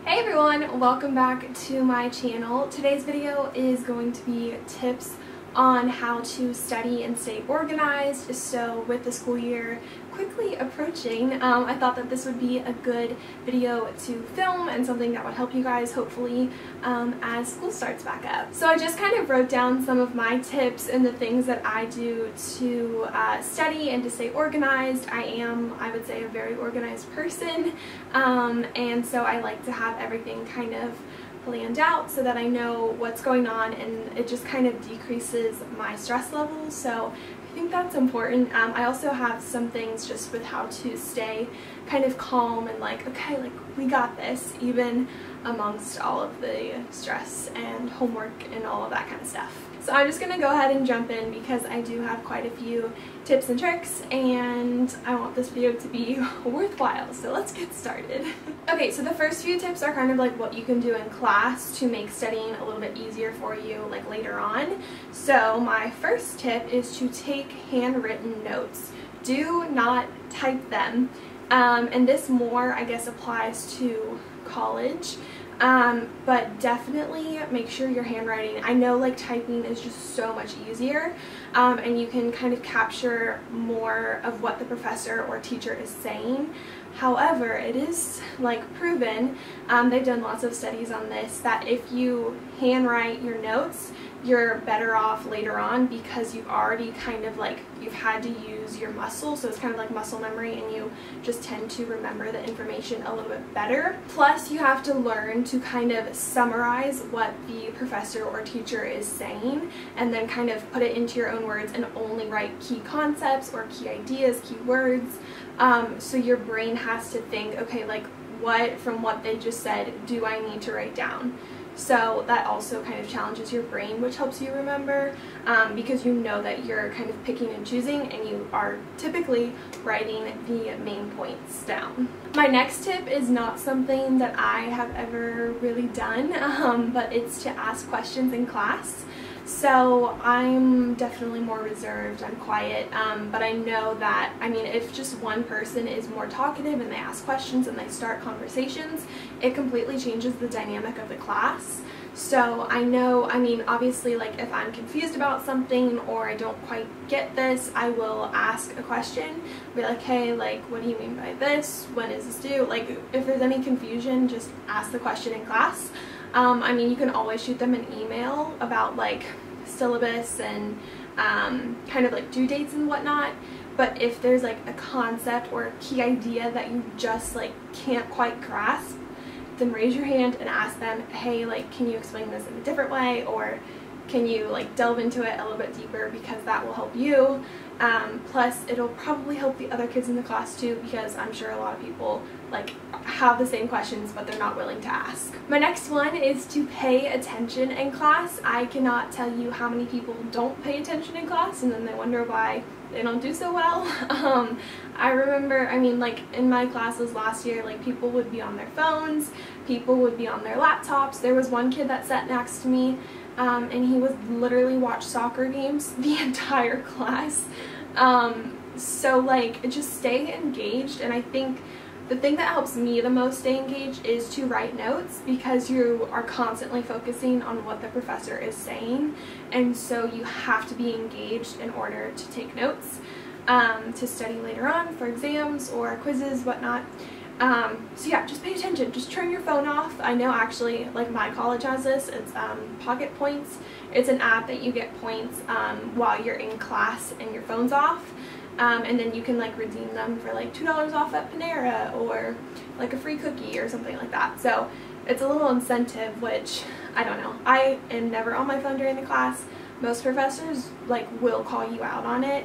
Hey everyone, welcome back to my channel. Today's video is going to be tips on how to study and stay organized. So with the school year quickly approaching, I thought that this would be a good video to film and something that would help you guys hopefully as school starts back up. So I just kind of wrote down some of my tips and the things that I do to study and to stay organized. I am, I would say, a very organized person, and so I like to have everything kind of planned out so that I know what's going on, and it just kind of decreases my stress levels. So I think that's important. I also have some things just with how to stay kind of calm and like, okay, like we got this, even amongst all of the stress and homework and all of that kind of stuff. So I'm just going to go ahead and jump in because I do have quite a few tips and tricks and I want this video to be worthwhile, so let's get started. Okay, so the first few tips are kind of like what you can do in class to make studying a little bit easier for you like later on. So my first tip is to take handwritten notes. Do not type them, and this more I guess applies to college. But definitely make sure your handwriting, I know like typing is just so much easier, and you can kind of capture more of what the professor or teacher is saying. However, it is like proven, they've done lots of studies on this, that if you handwrite your notes, you're better off later on because you've already kind of like, you've had to use your muscle, so it's kind of like muscle memory and you just tend to remember the information a little bit better. Plus you have to learn to kind of summarize what the professor or teacher is saying and then kind of put it into your own words and only write key concepts or key ideas, key words. So your brain has to think, okay, like what from what they just said do I need to write down? So that also kind of challenges your brain, which helps you remember, because you know that you're kind of picking and choosing and you are typically writing the main points down. My next tip is not something that I have ever really done, but it's to ask questions in class. So I'm definitely more reserved, I'm quiet, but I know that, I mean, if just one person is more talkative and they ask questions and they start conversations, it completely changes the dynamic of the class. So I know, I mean, obviously, like if I'm confused about something or I don't quite get this, I will ask a question, be like, hey, like, what do you mean by this? When is this due? Like, if there's any confusion, just ask the question in class. I mean, you can always shoot them an email about like syllabus and kind of like due dates and whatnot, but if there's like a concept or a key idea that you just like can't quite grasp, then raise your hand and ask them, hey, like, can you explain this in a different way, or can you like delve into it a little bit deeper, because that will help you. Plus it'll probably help the other kids in the class too, because I'm sure a lot of people like have the same questions but they're not willing to ask. My next one is to pay attention in class. I cannot tell you how many people don't pay attention in class and then they wonder why they don't do so well. I remember, I mean, like in my classes last year, like people would be on their phones, people would be on their laptops. There was one kid that sat next to me, and he would literally watch soccer games the entire class. So like just stay engaged, and I think the thing that helps me the most stay engaged is to write notes, because you are constantly focusing on what the professor is saying, and so you have to be engaged in order to take notes, to study later on for exams or quizzes, whatnot. So yeah, just pay attention, just turn your phone off. I know actually like my college has this, it's Pocket Points. It's an app that you get points while you're in class and your phone's off. And then you can like redeem them for like $2 off at Panera or like a free cookie or something like that. So it's a little incentive, which I don't know. I am never on my phone during the class. Most professors like will call you out on it,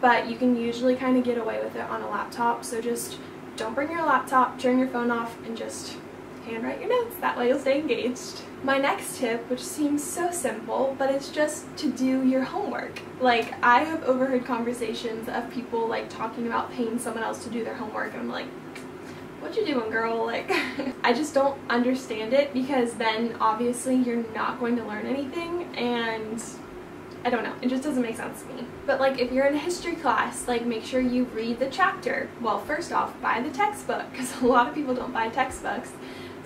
but you can usually kind of get away with it on a laptop. So just don't bring your laptop, turn your phone off, and just handwrite your notes. That way you'll stay engaged. My next tip, which seems so simple, but it's just to do your homework. Like, I have overheard conversations of people like talking about paying someone else to do their homework, and I'm like, what you doing, girl? Like, I just don't understand it, because then obviously you're not going to learn anything, and I don't know, it just doesn't make sense to me. But like if you're in a history class, like make sure you read the chapter. Well, first off, buy the textbook, because a lot of people don't buy textbooks.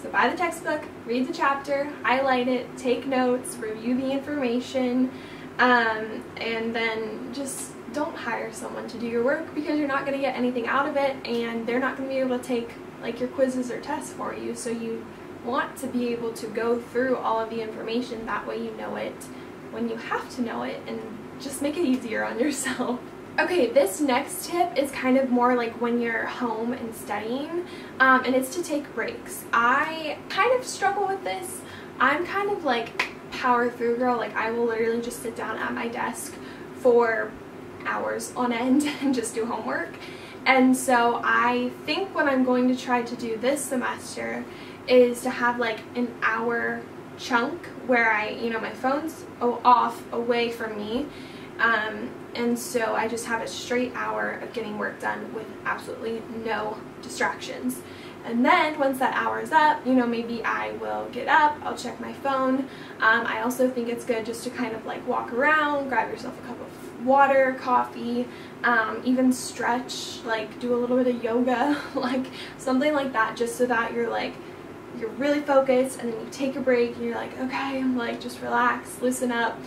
So buy the textbook, read the chapter, highlight it, take notes, review the information, and then just don't hire someone to do your work because you're not going to get anything out of it, and they're not going to be able to take like your quizzes or tests for you. So you want to be able to go through all of the information, that way you know it when you have to know it, and just make it easier on yourself. Okay, this next tip is kind of more like when you're home and studying, and it's to take breaks. I kind of struggle with this. I'm kind of like power through girl. Like, I will literally just sit down at my desk for hours on end and just do homework. And so I think what I'm going to try to do this semester is to have like an hour chunk where my phone's off, away from me, and so I just have a straight hour of getting work done with absolutely no distractions. And then once that hour is up, maybe I will get up, I'll check my phone. I also think it's good just to kind of like walk around, grab yourself a cup of water, coffee, even stretch, like do a little bit of yoga, like something like that, just so that you're really focused, and then you take a break and you're like, okay, like just relax, loosen up,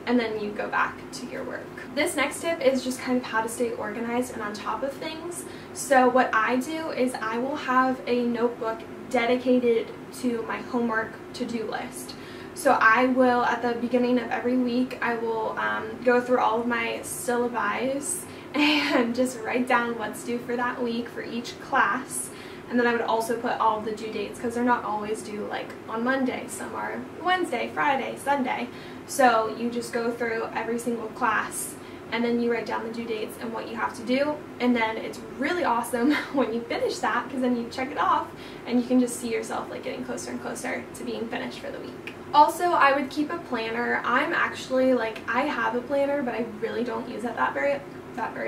and then you go back to your work. This next tip is just kind of how to stay organized and on top of things. So what I do is I will have a notebook dedicated to my homework to-do list. So I will, at the beginning of every week, I will go through all of my syllabi and just write down what's due for that week for each class. And then I would also put all of the due dates, because they're not always due like on Monday. Some are Wednesday, Friday, Sunday. So you just go through every single class, and then you write down the due dates and what you have to do. And then it's really awesome when you finish that, because then you check it off and you can just see yourself like getting closer and closer to being finished for the week. Also, I would keep a planner. I'm actually I have a planner, but I really don't use it that very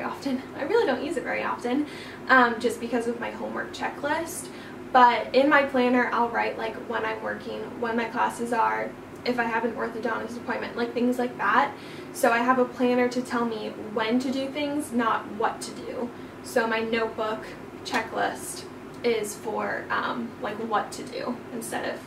often. I really don't use it very often, just because of my homework checklist. But in my planner, I'll write like when I'm working, when my classes are, if I have an orthodontist appointment, like things like that. So I have a planner to tell me when to do things, not what to do. So my notebook checklist is for like what to do instead of,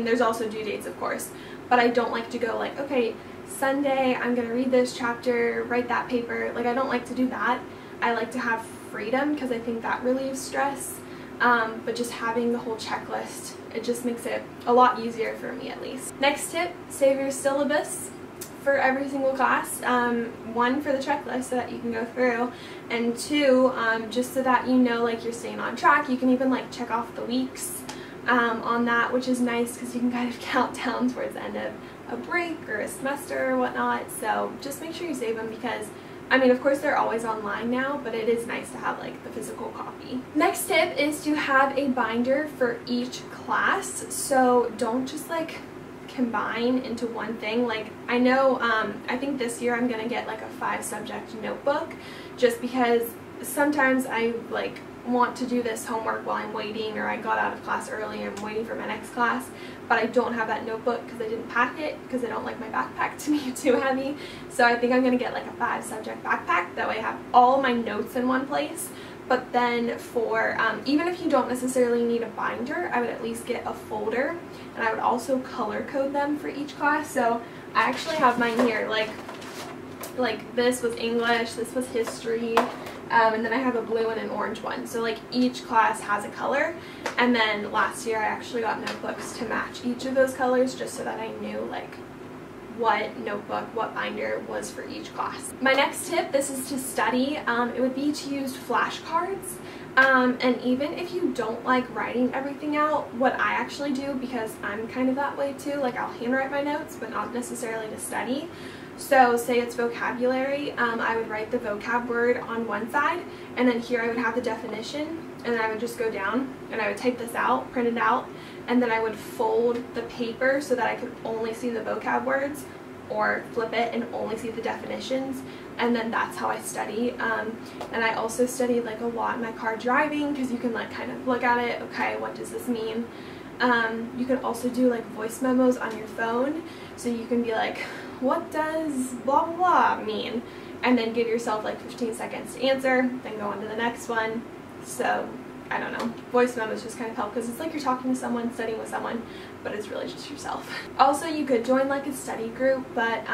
there's also due dates, of course, but I don't like to go like, okay, Sunday I'm gonna read this chapter, write that paper. Like, I don't like to do that. I like to have freedom because I think that relieves stress, but just having the whole checklist, it just makes it a lot easier for me, at least. Next tip, save your syllabus for every single class. One, for the checklist so that you can go through, and two, just so that like you're staying on track. You can even like check off the weeks on that, which is nice because you can kind of count down towards the end of a break or a semester or whatnot. So just make sure you save them, because of course they're always online now, but it is nice to have like the physical copy. Next tip is to have a binder for each class. So don't just like combine into one thing. Like, I know I think this year I'm gonna get like a 5-subject notebook, just because sometimes I like want to do this homework while I'm waiting, or I got out of class early and I'm waiting for my next class, but I don't have that notebook because I didn't pack it, because I don't like my backpack to be too heavy. So I think I'm going to get like a 5-subject backpack, that way I have all my notes in one place. But then for, even if you don't necessarily need a binder, I would at least get a folder, and I would also color code them for each class. So I actually have mine here, like this was English, this was history, and then I have a blue and an orange one. So like each class has a color, and then last year I actually got notebooks to match each of those colors, just so that I knew like what notebook, what binder was for each class. My next tip, this is to study, it would be to use flashcards. And even if you don't like writing everything out, what I actually do, because I'm kind of that way too, like I'll handwrite my notes, but not necessarily to study. So say it's vocabulary, I would write the vocab word on one side, and then here I would have the definition, and then I would just go down and I would type this out, print it out, and then I would fold the paper so that I could only see the vocab words, or flip it and only see the definitions, and then that's how I study. And I also studied like a lot in my car driving, because you can like kind of look at it, okay, what does this mean? You can also do like voice memos on your phone, so you can be like, what does blah blah blah mean? And then give yourself like 15 seconds to answer, then go on to the next one. So I don't know, voice memos just kind of help because it's like you're talking to someone, studying with someone, but it's really just yourself. Also, you could join like a study group, but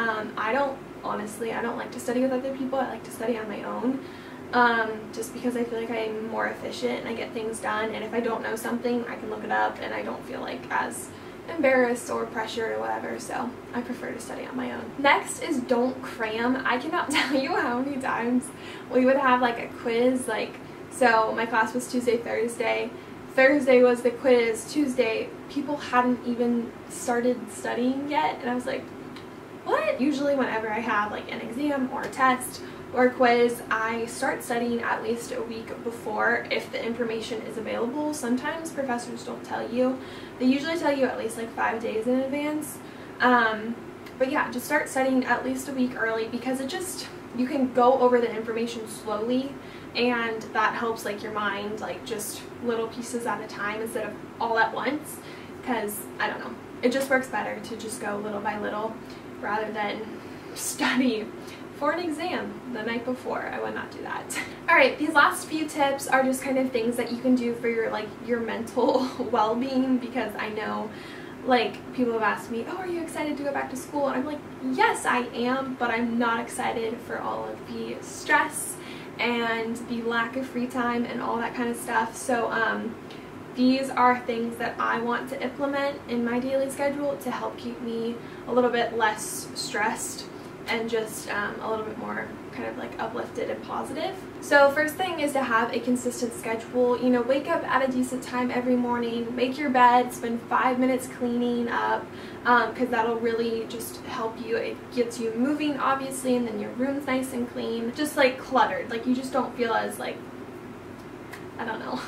honestly, I don't like to study with other people. I like to study on my own, just because I feel like I'm more efficient and I get things done, and if I don't know something, I can look it up and I don't feel like as embarrassed or pressured or whatever, so I prefer to study on my own. Next is don't cram. I cannot tell you how many times we would have like a quiz, like, so my class was Tuesday, Thursday was the quiz, Tuesday people hadn't even started studying yet, and I was like, what? Usually whenever I have like an exam or a test or a quiz, I start studying at least a week before if the information is available. Sometimes professors don't tell you. They usually tell you at least like 5 days in advance. But yeah, just start studying at least a week early because you can go over the information slowly, and that helps like your mind, like just little pieces at a time instead of all at once, because I don't know, it just works better to just go little by little rather than study for an exam the night before. I would not do that. Alright, these last few tips are just kind of things that you can do for your mental well-being, because I know like people have asked me, oh, are you excited to go back to school? And I'm like, yes, I am, but I'm not excited for all of the stress and the lack of free time and all that kind of stuff. So these are things that I want to implement in my daily schedule to help keep me a little bit less stressed and just a little bit more kind of like uplifted and positive. So first thing is to have a consistent schedule. You know, wake up at a decent time every morning, make your bed, spend 5 minutes cleaning up, because that'll really just help you. It gets you moving, obviously, and then your room's nice and clean. Just like cluttered, like you just don't feel as like, I don't know.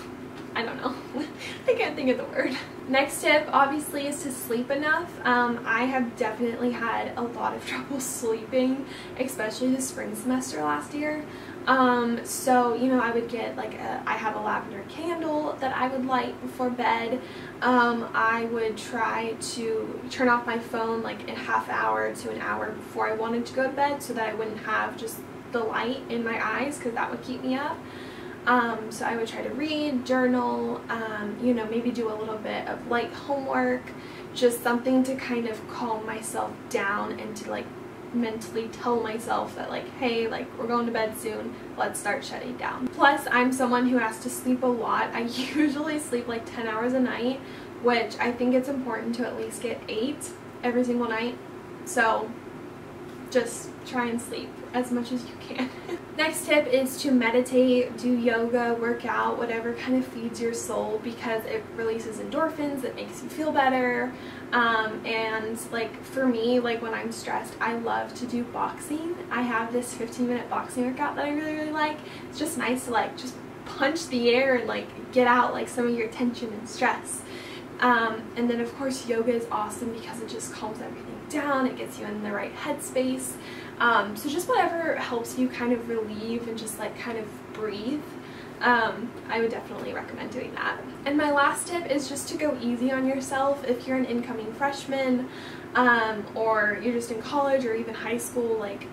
I can't think of the word. Next tip obviously is to sleep enough. I have definitely had a lot of trouble sleeping, especially the spring semester last year. So, you know, I would get like I have a lavender candle that I would light before bed. I would try to turn off my phone like a half hour to an hour before I wanted to go to bed so that I wouldn't have just the light in my eyes, because that would keep me up. So I would try to read, journal, you know, maybe do a little bit of light homework, just something to kind of calm myself down and to like mentally tell myself that like, hey, like we're going to bed soon, let's start shutting down. Plus, I'm someone who has to sleep a lot. I usually sleep like 10 hours a night, which I think it's important to at least get 8 every single night. So just try and sleep as much as you can. Next tip is to meditate, do yoga, work out, whatever kind of feeds your soul, because it releases endorphins, it makes you feel better. And like for me, like when I'm stressed, I love to do boxing. I have this 15-minute boxing workout that I really like. It's just nice to like just punch the air and like get out like some of your tension and stress. And then of course yoga is awesome because it just calms everything down, it gets you in the right headspace. So just whatever helps you kind of relieve and just like kind of breathe. I would definitely recommend doing that. And my last tip is just to go easy on yourself. If you're an incoming freshman, or you're just in college or even high school, like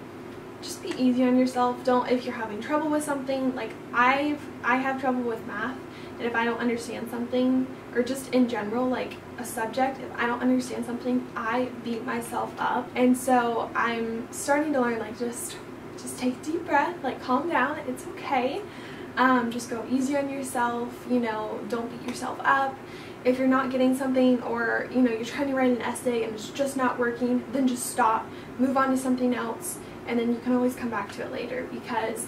just be easy on yourself. If you're having trouble with something, like I have trouble with math, and if I don't understand something, or just in general like a subject, if I don't understand something, I beat myself up. And so I'm starting to learn like just take a deep breath, like calm down, it's okay. Just go easy on yourself, you know, don't beat yourself up. If you're not getting something, or you know, you're trying to write an essay and it's just not working, then just stop, move on to something else, and then you can always come back to it later, because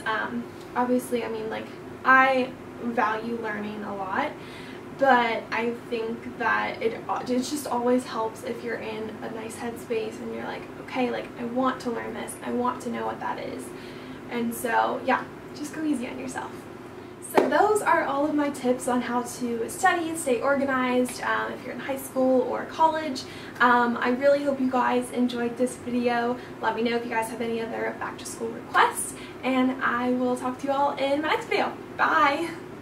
obviously, I mean, like I value learning a lot, but I think that it just always helps if you're in a nice headspace and you're like, okay, like I want to learn this, I want to know what that is. And so yeah, just go easy on yourself. So those are all of my tips on how to study, stay organized, if you're in high school or college. I really hope you guys enjoyed this video. Let me know if you guys have any other back to school requests, and I will talk to you all in my next video. Bye!